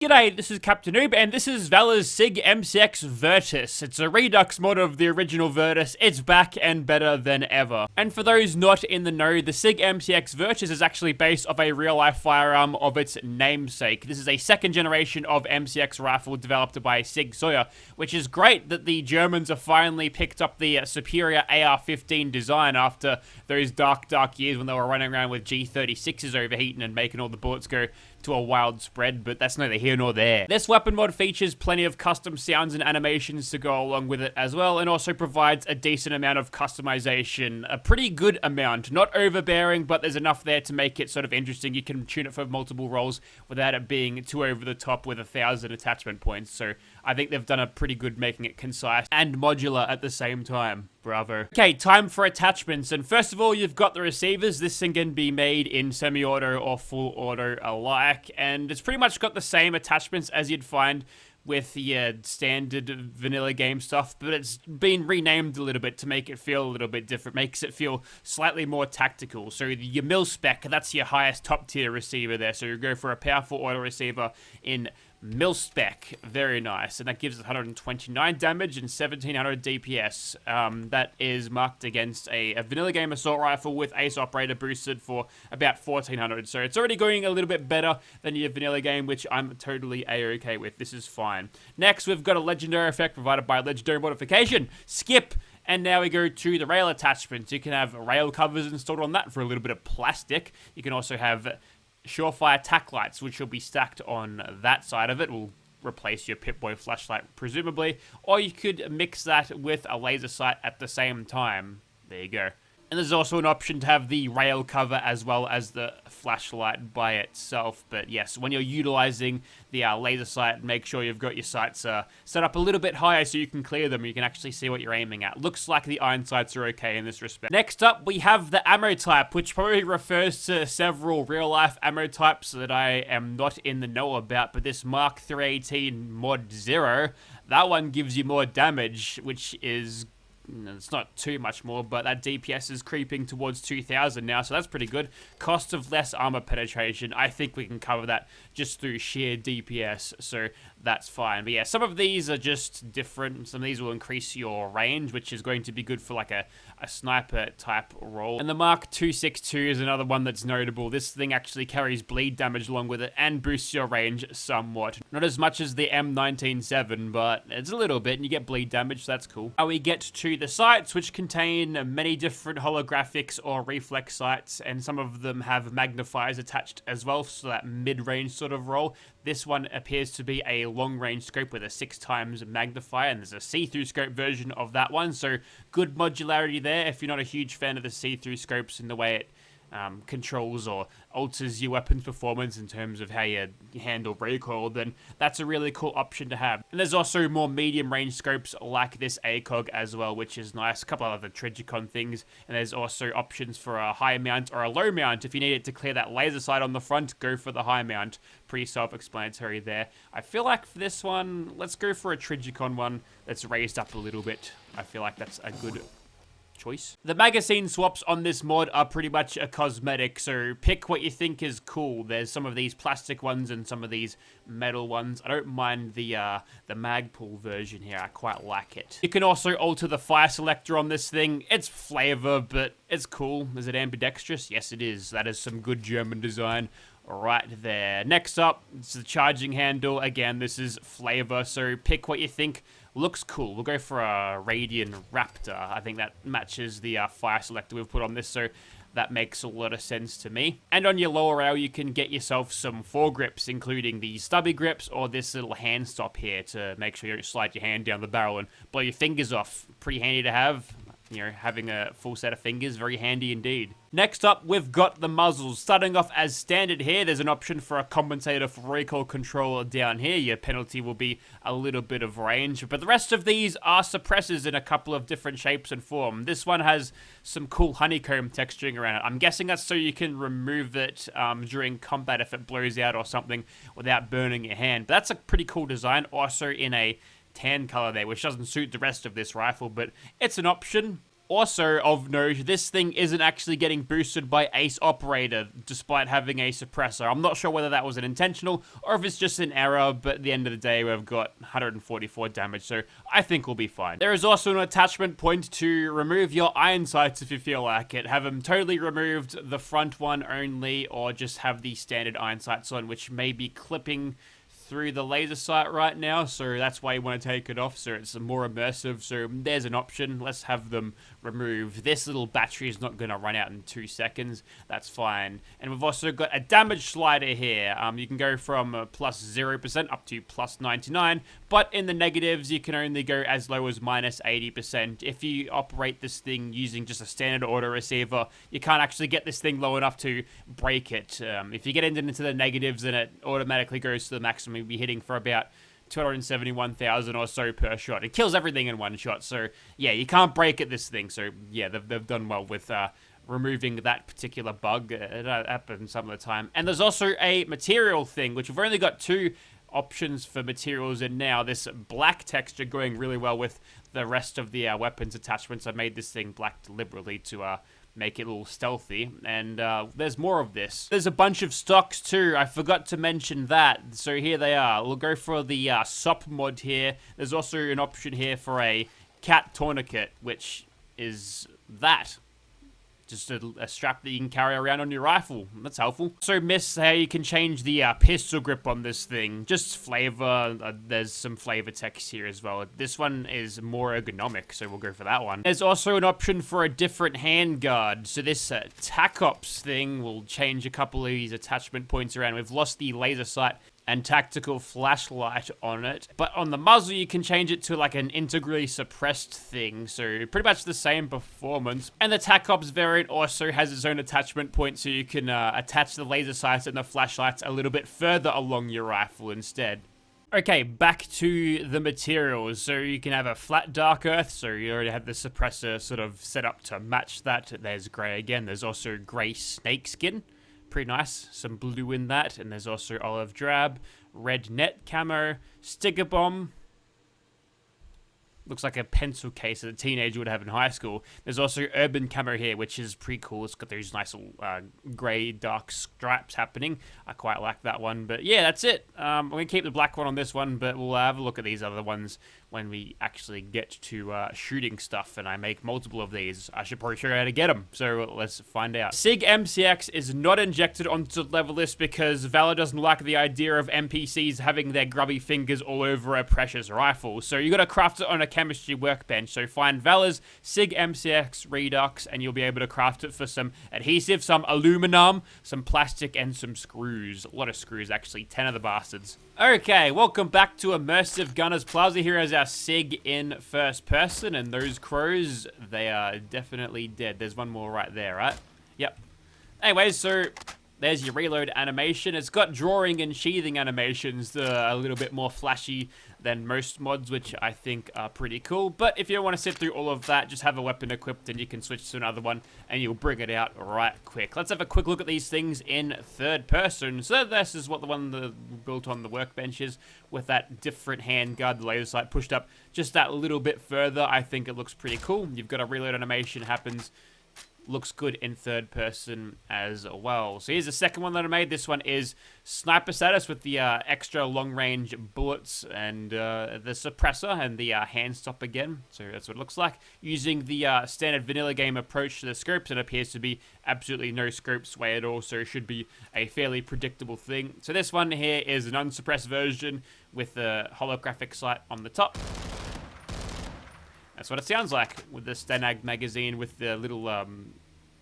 G'day, this is Captainoob, and this is Vallas SIG MCX Virtus. It's a Redux mod of the original Virtus. It's back and better than ever. And for those not in the know, the SIG MCX Virtus is actually based off a real-life firearm of its namesake. This is a second generation of MCX rifle developed by Sig Sauer, which is great that the Germans have finally picked up the superior AR-15 design after those dark years when they were running around with G36s overheating and making all the bullets go to a wild spread, but that's neither here nor there. This weapon mod features plenty of custom sounds and animations to go along with it as well, and also provides a decent amount of customization, a pretty good amount, not overbearing, but there's enough there to make it sort of interesting. You can tune it for multiple roles without it being too over the top with 1,000 attachment points, so I think they've done a pretty good making it concise and modular at the same time. Bravo. Okay, time for attachments, and first of all, you've got the receivers. This thing can be made in semi-auto or full auto alike, and it's pretty much got the same attachments as you'd find with the standard vanilla game stuff, but it's been renamed a little bit to make it feel a little bit different, makes it feel slightly more tactical. So your mil spec, that's your highest top tier receiver there, so you go for a powerful auto receiver in mil spec, very nice, and that gives us 129 damage and 1700 DPS. That is marked against a vanilla game assault rifle with ace operator boosted for about 1400, so it's already going a little bit better than your vanilla game, which I'm totally a-okay with. This is fine. Next, we've got a legendary effect provided by legendary modification, Skip. And now we go to the rail attachments. You can have rail covers installed on that for a little bit of plastic. You can also have Surefire tack lights, which will be stacked on that side of it. Will replace your Pip-Boy flashlight, presumably. Or you could mix that with a laser sight at the same time. There you go. And there's also an option to have the rail cover as well as the flashlight by itself. But yes, when you're utilizing the laser sight, make sure you've got your sights set up a little bit higher so you can clear them. You can actually see what you're aiming at. Looks like the iron sights are okay in this respect. Next up, we have the ammo type, which probably refers to several real-life ammo types that I am not in the know about. But this Mark 318 Mod 0, that one gives you more damage, which is... it's not too much more, but that DPS is creeping towards 2,000 now, so that's pretty good. Cost of less armor penetration, I think we can cover that just through sheer DPS, so that's fine. But yeah, some of these are just different. Some of these will increase your range, which is going to be good for like a sniper type role. And the Mark 262 is another one that's notable. This thing actually carries bleed damage along with it and boosts your range somewhat. Not as much as the M197, but it's a little bit, and you get bleed damage, so that's cool. Now we get to the sights, which contain many different holographics or reflex sights, and some of them have magnifiers attached as well, so that mid-range sort of role. This one appears to be a long-range scope with a 6x magnifier, and there's a see-through scope version of that one, so good modularity there if you're not a huge fan of the see-through scopes in the way it controls or alters your weapon's performance in terms of how you handle recoil, then that's a really cool option to have. And there's also more medium range scopes like this ACOG as well, which is nice. A couple of other Trigicon things, and there's also options for a high mount or a low mount. If you need it to clear that laser sight on the front, go for the high mount. Pretty self-explanatory there. I feel like for this one, let's go for a Trigicon one that's raised up a little bit. I feel like that's a good choice. The magazine swaps on this mod are pretty much a cosmetic, so pick what you think is cool. There's some of these plastic ones and some of these metal ones. I don't mind the Magpul version here. I quite like it. You can also alter the fire selector on this thing. It's flavor, but it's cool. Is it ambidextrous? Yes, it is. That is some good German design right there. Next up, it's the charging handle. Again, this is flavor, so pick what you think looks cool. We'll go for a Radian Raptor. I think that matches the fire selector we've put on this, so that makes a lot of sense to me. And on your lower rail, you can get yourself some foregrips, including the stubby grips or this little hand stop here to make sure you don't slide your hand down the barrel and blow your fingers off. Pretty handy to have. You know, having a full set of fingers, very handy indeed. Next up, we've got the muzzles. Starting off as standard here, there's an option for a compensator for recoil control down here. Your penalty will be a little bit of range, but the rest of these are suppressors in a couple of different shapes and form. This one has some cool honeycomb texturing around it. I'm guessing that's so you can remove it during combat if it blows out or something without burning your hand. But that's a pretty cool design, also in a tan color there, which doesn't suit the rest of this rifle, but it's an option. Also of note, this thing isn't actually getting boosted by Ace Operator, despite having a suppressor. I'm not sure whether that was an intentional, or if it's just an error, but at the end of the day, we've got 144 damage, so I think we'll be fine. There is also an attachment point to remove your iron sights if you feel like it. Have them totally removed, the front one only, or just have the standard iron sights on, which may be clipping through the laser sight right now, so that's why you want to take it off, so it's more immersive. So there's an option. Let's have them removed. This little battery is not going to run out in 2 seconds. That's fine. And we've also got a damage slider here. You can go from plus 0% up to plus 99, but in the negatives you can only go as low as minus 80%. If you operate this thing using just a standard auto receiver, you can't actually get this thing low enough to break it. If you get into the negatives, then it automatically goes to the maximum. You'll be hitting for about 271,000 or so per shot. It kills everything in one shot, so yeah, you can't break it, this thing. So yeah, they've done well with removing that particular bug. It happens some of the time. And there's also a material thing, which we've only got 2 options for materials in now. This black texture going really well with the rest of the weapons attachments. I made this thing black deliberately to make it a little stealthy, and there's more of this. There's a bunch of stocks too, I forgot to mention that, so here they are. We'll go for the SOP mod here. There's also an option here for a cat tourniquet, which is that. Just a strap that you can carry around on your rifle. That's helpful. So miss how you can change the pistol grip on this thing. Just flavor. There's some flavor text here as well. This one is more ergonomic, so we'll go for that one. There's also an option for a different handguard. So this TAC Ops thing will change a couple of these attachment points around. We've lost the laser sight and tactical flashlight on it, but on the muzzle you can change it to like an integrally suppressed thing, so pretty much the same performance. And the TAC Ops variant also has its own attachment point, so you can attach the laser sights and the flashlights a little bit further along your rifle instead. Okay, back to the materials. So you can have a flat dark earth, so you already have the suppressor sort of set up to match that. There's grey again. There's also grey snakeskin. Pretty nice. Some blue in that. And there's also olive drab, red net camo, sticker bomb. Looks like a pencil case that a teenager would have in high school. There's also urban camo here, which is pretty cool. It's got those nice little grey dark stripes happening. I quite like that one. But yeah, that's it. I'm going to keep the black one on this one, but we'll have a look at these other ones when we actually get to shooting stuff and I make multiple of these. I should probably show you how to get them, so let's find out. Sig MCX is not injected onto the level list because Valor doesn't like the idea of NPCs having their grubby fingers all over a precious rifle, so you got to craft it on a chemistry workbench. So find Valor's Sig MCX Redux and you'll be able to craft it for some adhesive, some aluminum, some plastic, and some screws. A lot of screws actually, 10 of the bastards. Okay, welcome back to Immersive Gunners Plaza. Here is our Sig in first person, and those crows, they are definitely dead. There's one more right there, right? Yep. Anyways, so there's your reload animation. It's got drawing and sheathing animations that are a little bit more flashy than most mods, which I think are pretty cool. But if you don't want to sit through all of that, just have a weapon equipped and you can switch to another one and you'll bring it out right quick. Let's have a quick look at these things in third person. So this is what the one that built on the workbench is, with that different handguard, the laser sight pushed up just that little bit further. I think it looks pretty cool. You've got a reload animation happens. Looks good in third person as well. So here's the second one that I made. This one is sniper status with the extra long range bullets and the suppressor and the hand stop again. So that's what it looks like. Using the standard vanilla game approach to the scopes, it appears to be absolutely no scope sway at all, so it should be a fairly predictable thing. So this one here is an unsuppressed version with the holographic sight on the top. That's what it sounds like with the Stanag magazine with the little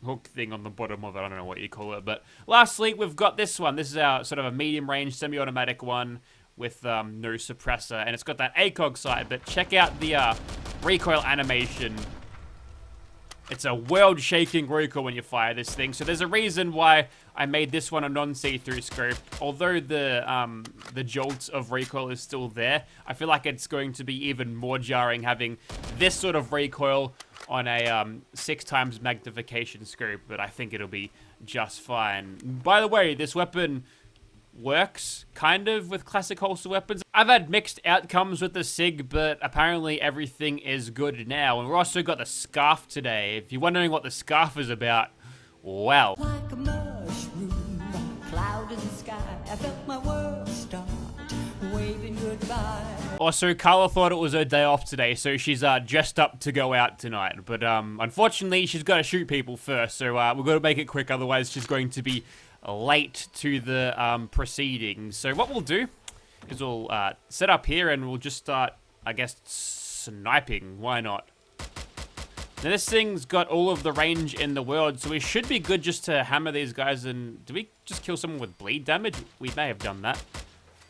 hook thing on the bottom of it. I don't know what you call it. But lastly, we've got this one. This is our sort of a medium-range semi-automatic one with no suppressor. And it's got that ACOG sight. But check out the recoil animation. It's a world-shaking recoil when you fire this thing. So there's a reason why I made this one a non-see-through scope. Although the jolt of recoil is still there, I feel like it's going to be even more jarring having this sort of recoil on a 6 times magnification scope. But I think it'll be just fine. By the way, this weapon works kind of with classic holster weapons. I've had mixed outcomes with the SIG, but apparently everything is good now. And we've also got the scarf today. If you're wondering what the scarf is about, well. Like a mushroom, a cloud in the sky, I felt my world start waving goodbye. Also, Carla thought it was her day off today, so she's dressed up to go out tonight. But unfortunately, she's got to shoot people first, so we've got to make it quick, otherwise she's going to be late to the proceedings. So what we'll do is we'll set up here and we'll just start, I guess, sniping. Why not? Now this thing's got all of the range in the world, so we should be good just to hammer these guys. And do we just kill someone with bleed damage? We may have done that.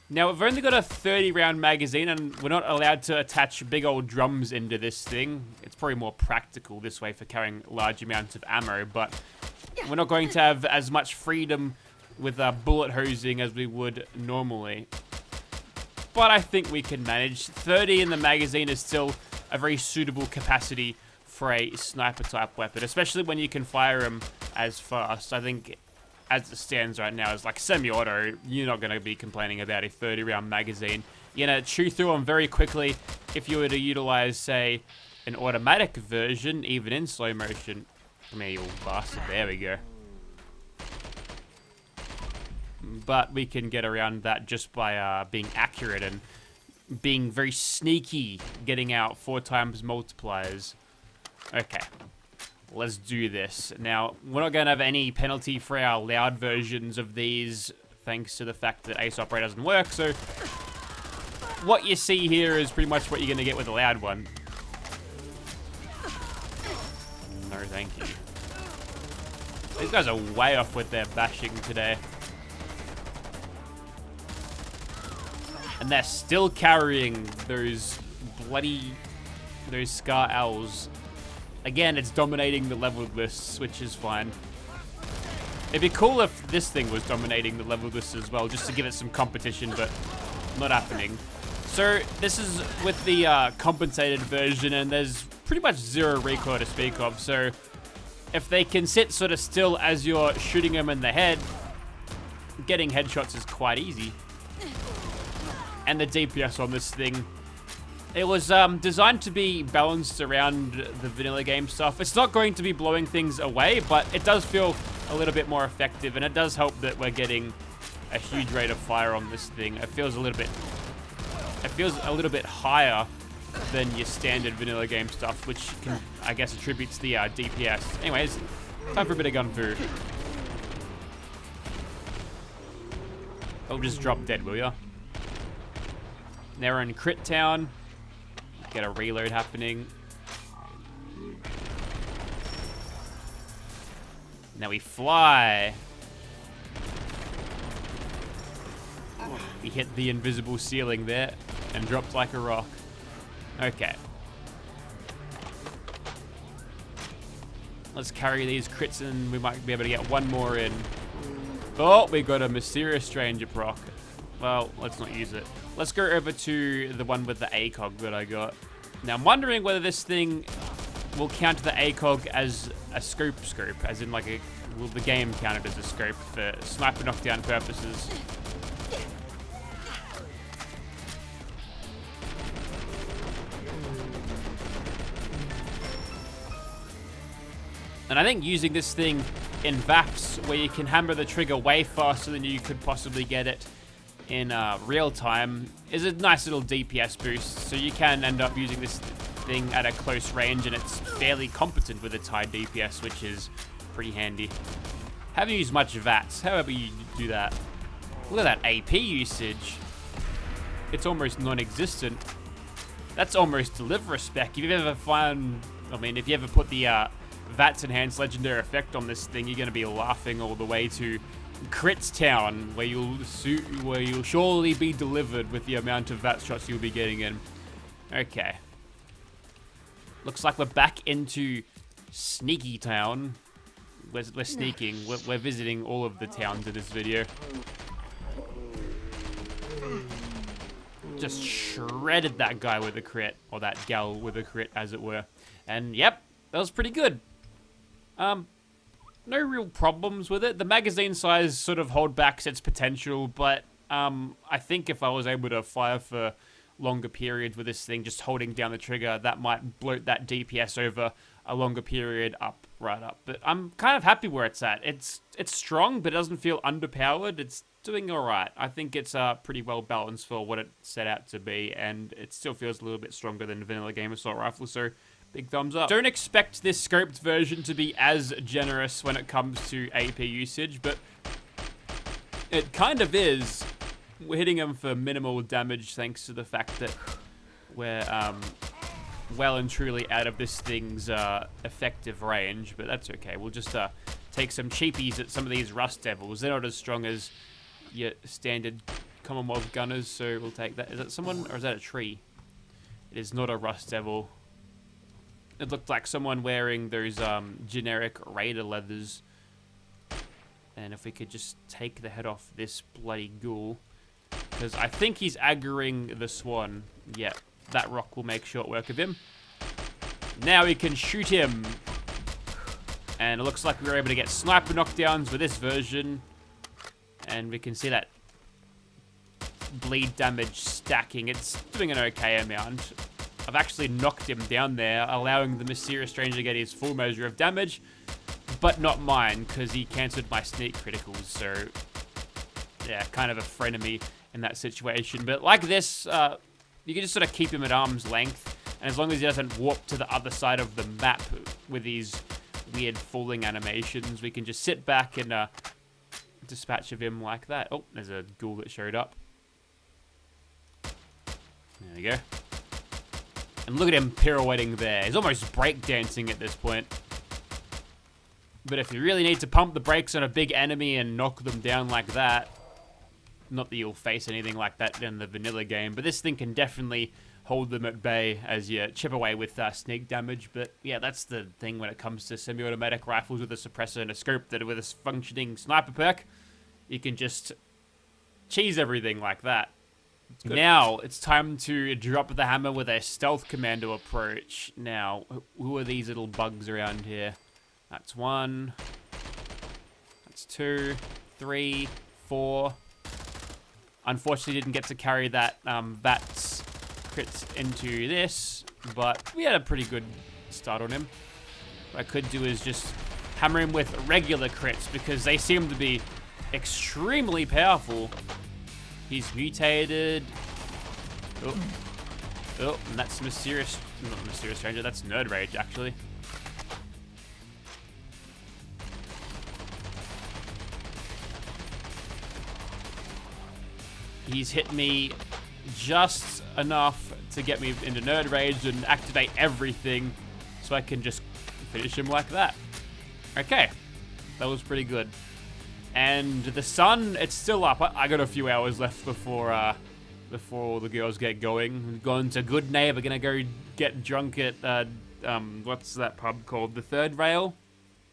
Now we've only got a 30 round magazine and we're not allowed to attach big old drums into this thing. It's probably more practical this way for carrying large amounts of ammo, but we're not going to have as much freedom with bullet hosing as we would normally. But I think we can manage. 30 in the magazine is still a very suitable capacity for a sniper type weapon, especially when you can fire them as fast. I think as it stands right now, it's like semi-auto. You're not going to be complaining about a 30 round magazine. You're going to chew through them very quickly if you were to utilize, say, an automatic version, even in slow motion. Come here, you bastard. There we go. But we can get around that just by being accurate and being very sneaky, getting out 4 times multipliers. Okay, let's do this. Now, we're not going to have any penalty for our loud versions of these, thanks to the fact that Ace Operator doesn't work, so what you see here is pretty much what you're going to get with a loud one. No, thank you. These guys are way off with their bashing today. And they're still carrying those Scar Owls. Again, it's dominating the leveled lists, which is fine. It'd be cool if this thing was dominating the leveled lists as well, just to give it some competition, but not happening. So this is with the compensated version, and there's pretty much zero recoil to speak of. So if they can sit sort of still as you're shooting them in the head, getting headshots is quite easy. And the DPS on this thing, it was designed to be balanced around the vanilla game stuff. It's not going to be blowing things away, but it does feel a little bit more effective, and it does help that we're getting a huge rate of fire on this thing. It feels a little bit higher than your standard vanilla game stuff, which can, I guess, attributes the DPS. Anyways, time for a bit of gun food. Oh, just drop dead, will ya? Now we're in Crit Town. Get a reload happening. Now we fly. We hit the invisible ceiling there and dropped like a rock. Okay. Let's carry these crits and we might be able to get one more in. Oh, we got a mysterious stranger proc. Well, let's not use it. Let's go over to the one with the ACOG that I got. Now, I'm wondering whether this thing will count the ACOG as a scope, as in like will the game count it as a scope for sniper knockdown purposes? And I think using this thing in VAFs, where you can hammer the trigger way faster than you could possibly get it in real time, is a nice little DPS boost. So you can end up using this thing at a close range, and it's fairly competent with its high DPS, which is pretty handy. Haven't used much VATS, however you do that. Look at that AP usage. It's almost non-existent. That's almost deliver spec. If you ever if you ever put the VATS enhanced legendary effect on this thing, you're going to be laughing all the way to Crits Town, where you'll surely be delivered with the amount of VAT shots you'll be getting in. Okay. Looks like we're back into Sneaky Town. We're sneaking. We're visiting all of the towns in this video. Just shredded that guy with a crit, or that gal with a crit, as it were. And yep, that was pretty good. No real problems with it. The magazine size sort of hold backs its potential, but I think if I was able to fire for longer periods with this thing, just holding down the trigger, that might bloat that DPS over a longer period right up. But I'm kind of happy where it's at. It's strong, but it doesn't feel underpowered. It's doing all right. I think it's pretty well balanced for what it set out to be, and it still feels a little bit stronger than vanilla game assault rifle. So big thumbs up. Don't expect this scoped version to be as generous when it comes to AP usage, but it kind of is. We're hitting him for minimal damage thanks to the fact that we're well and truly out of this thing's effective range, but that's okay. We'll just take some cheapies at some of these Rust Devils. They're not as strong as your standard Commonwealth gunners, so we'll take that. Is that someone, or is that a tree? It is not a Rust Devil. It looked like someone wearing those generic Raider leathers. And if we could just take the head off this bloody ghoul, because I think he's aggroing the swan. Yeah, that rock will make short work of him. Now we can shoot him. And it looks like we were able to get sniper knockdowns with this version. And we can see that bleed damage stacking. It's doing an okay amount. I've actually knocked him down there, allowing the Mysterious Stranger to get his full measure of damage, but not mine, because he cancelled my sneak criticals, so yeah, kind of a frenemy in that situation. But like this, you can just sort of keep him at arm's length, and as long as he doesn't warp to the other side of the map with these weird falling animations, we can just sit back and dispatch of him like that. Oh, there's a ghoul that showed up. There we go. And look at him pirouetting there. He's almost breakdancing at this point. But if you really need to pump the brakes on a big enemy and knock them down like that, not that you'll face anything like that in the vanilla game, but this thing can definitely hold them at bay as you chip away with sneak damage. But yeah, that's the thing when it comes to semi-automatic rifles with a suppressor and a scope, that with a functioning sniper perk, you can just cheese everything like that. Now, it's time to drop the hammer with a stealth commando approach. Now, who are these little bugs around here? That's 1. That's 2, 3, 4. Unfortunately, didn't get to carry that VATS crits into this, but we had a pretty good start on him. What I could do is just hammer him with regular crits, because they seem to be extremely powerful. He's mutated. Oh, and that's Mysterious, not Mysterious Stranger, that's Nerd Rage, actually. He's hit me just enough to get me into Nerd Rage and activate everything, so I can just finish him like that. Okay, that was pretty good. And the sun, it's still up. I got a few hours left before all the girls get going. We've gone to Good Neighbor. Gonna go get drunk at what's that pub called? The Third Rail.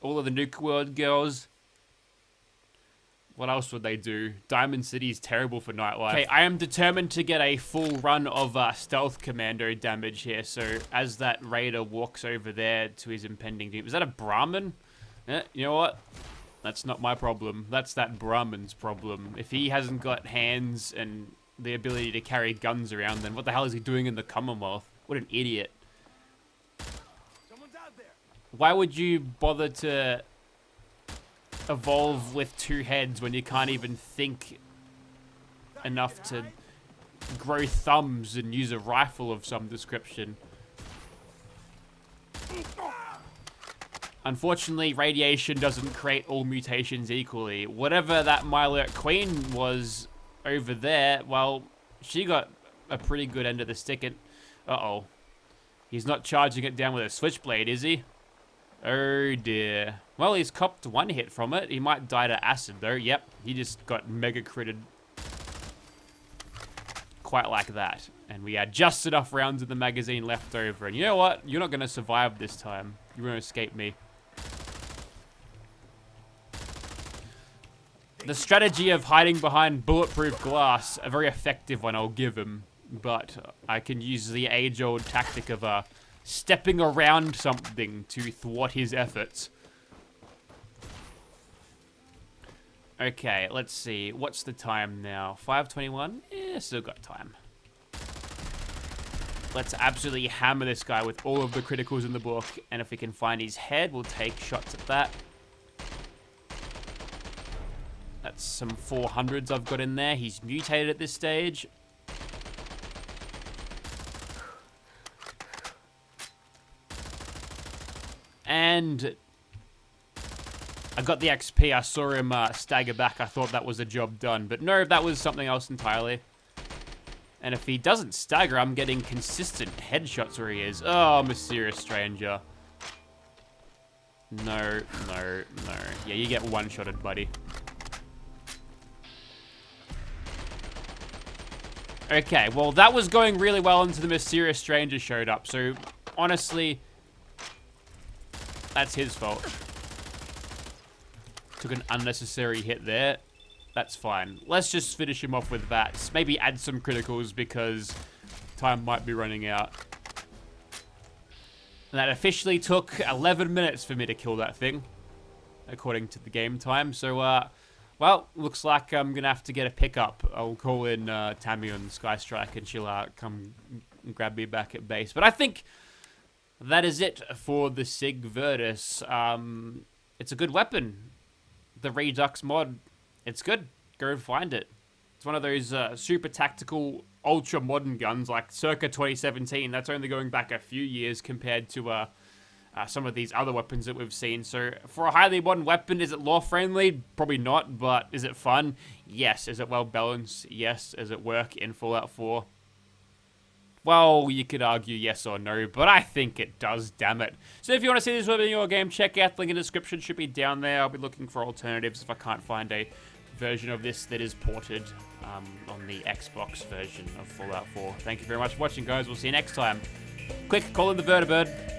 All of the Nuke World girls. What else would they do? Diamond City's terrible for nightlife. Okay, I am determined to get a full run of stealth commando damage here. So as that raider walks over there to his impending doom, is that a Brahmin? You know what? That's not my problem. That's that Brahmin's problem. If he hasn't got hands and the ability to carry guns around, then what the hell is he doing in the Commonwealth? What an idiot. Someone's out there. Why would you bother to evolve with 2 heads when you can't even think enough to grow thumbs and use a rifle of some description? Unfortunately, radiation doesn't create all mutations equally. Whatever that Mylurk Queen was over there, well, she got a pretty good end of the stick. And uh-oh. He's not charging it down with a switchblade, is he? Oh, dear. Well, he's copped 1 hit from it. He might die to acid, though. Yep, he just got mega critted. Quite like that. And we had just enough rounds of the magazine left over. And you know what? You're not going to survive this time. You're going to escape me. The strategy of hiding behind bulletproof glass, a very effective one, I'll give him. But I can use the age-old tactic of stepping around something to thwart his efforts. Okay, let's see. What's the time now? 5:21? Yeah, still got time. Let's absolutely hammer this guy with all of the criticals in the book. And if we can find his head, we'll take shots at that. That's some 400s I've got in there. He's mutated at this stage. And I got the XP. I saw him stagger back. I thought that was a job done. But no, that was something else entirely. And if he doesn't stagger, I'm getting consistent headshots where he is. Oh, mysterious stranger. No, no, no. Yeah, you get one-shotted, buddy. Okay, well, that was going really well until the mysterious stranger showed up. So, honestly, that's his fault. Took an unnecessary hit there. That's fine. Let's just finish him off with VATs. Maybe add some criticals because time might be running out. And that officially took 11 minutes for me to kill that thing, according to the game time. So, well, looks like I'm going to have to get a pickup. I'll call in Tammy on Skystrike and she'll come grab me back at base. But I think that is it for the Sig Virtus. It's a good weapon. The Redux mod. It's good. Go find it. It's one of those super tactical, ultra modern guns, like circa 2017. That's only going back a few years compared to some of these other weapons that we've seen. So for a highly modern weapon, is it lore friendly? Probably not, but is it fun? Yes. Is it well balanced? Yes. Does it work in Fallout 4? Well, you could argue yes or no, but I think it does, damn it. So if you want to see this weapon in your game, check out the link in the description. Should be down there. I'll be looking for alternatives if I can't find a version of this that is ported on the Xbox version of Fallout 4. Thank you very much for watching, guys. We'll see you next time. Quick, call in the vertibird.